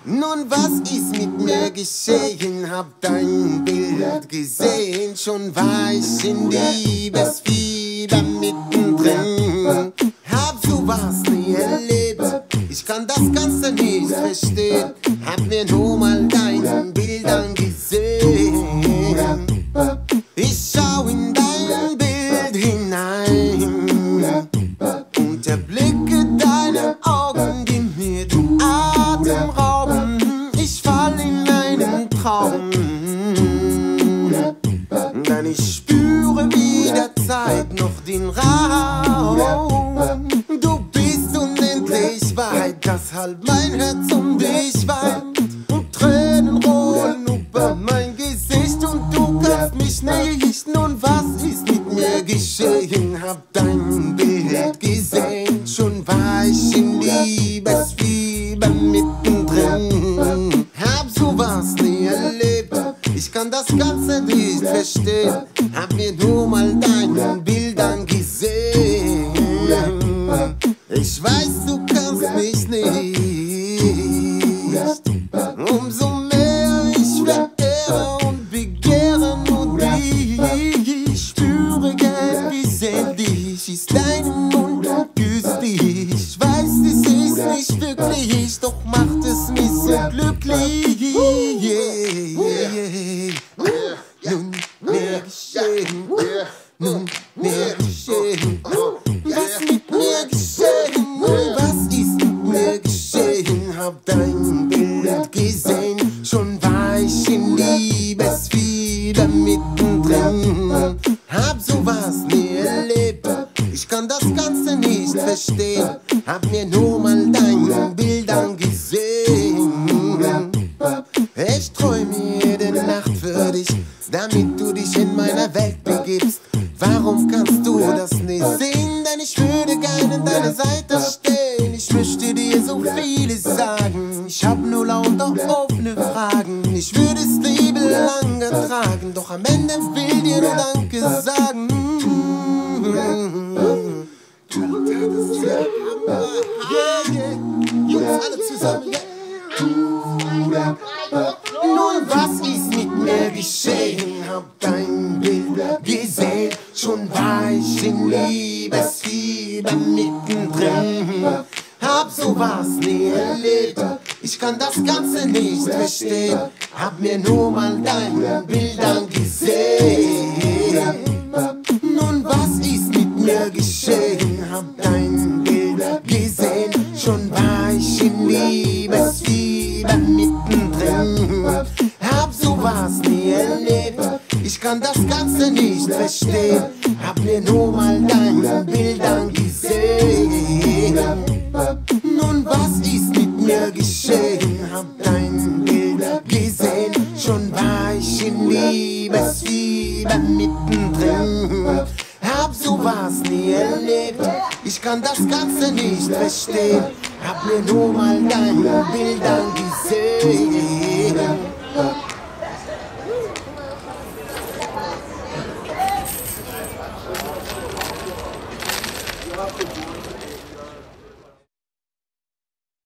Nun, was ist mit mir geschehen? Hab dein Bild gesehen, schon war ich in Liebesfieber mittendrin. Hab sowas nie erlebt, ich kann das Ganze nicht verstehen. Hab mir nur mal deinen Bildern gesehen. Ich schau in dein Bild hinein und erblicke deine Augen, die mir den Atem rauben. Ich fall in einen Traum, denn ich spüre wie der Zeit noch den Raum. Du bist unendlich weit, deshalb mein Herz um dich weint. Und Tränen rollen über mein Gesicht und du kannst mich nicht. Nun, was ist mit mir geschehen? Hab dein Bild gesehen, schon war ich in Liebesfieber mittendrin. Hab sowas nie erlebt, ich kann das Ganze nicht verstehen. Hab mir nur mal deinen Bildern gesehen. Ich weiß, du kannst mich nicht. Umso mehr ich verehre und begehre nur dich. Ich spüre gern, wie sehnlich ist dein Mund und küsst dich. Ich weiß, es ist nicht wirklich, doch macht es mich so glücklich. Nun mehr geschehen, nun mehr geschehen. Was mit mir geschehen? Was ist mit mir geschehen? Hab dein Bild gesehen, schon war ich in Liebesfieber mittendrin. Hab sowas nie erlebt, ich kann das Ganze nicht verstehen. Hab mir nur mal deinen Bildern gesehen. Ich träume jede Nacht für dich, damit du dich in meiner Welt begibst. Warum kannst du das nicht sehen? Denn ich würde gerne an deiner Seite stehen. Ich möchte dir so vieles sagen, ich hab nur lauter offene Fragen. Ich würde das Leben lang ertragen, doch am Ende will dir nur Danke sagen. Jungs, alle zusammen, Nun, was ist mit mir geschehen? Hab dein Bild gesehen, schon war ich in Liebesfieber mittendrin. Hab sowas nie erlebt, ich kann das Ganze nicht verstehen. Hab mir nur mal deine Bildern gesehen. Nun, was ist mit mir geschehen? Hab dein Bild gesehen, schon war ich in Liebesfieber mittendrin. Hab sowas nie erlebt, ich kann das Ganze nicht verstehen. Hab mir nur mal deine Bildern gesehen. Nun, was ist mit mir geschehen? Hab dein Bild gesehen, schon war ich in Liebesfieber mittendrin. Hab sowas nie erlebt, ich kann das Ganze nicht verstehen. Hab mir nur mal deine Bildern gesehen.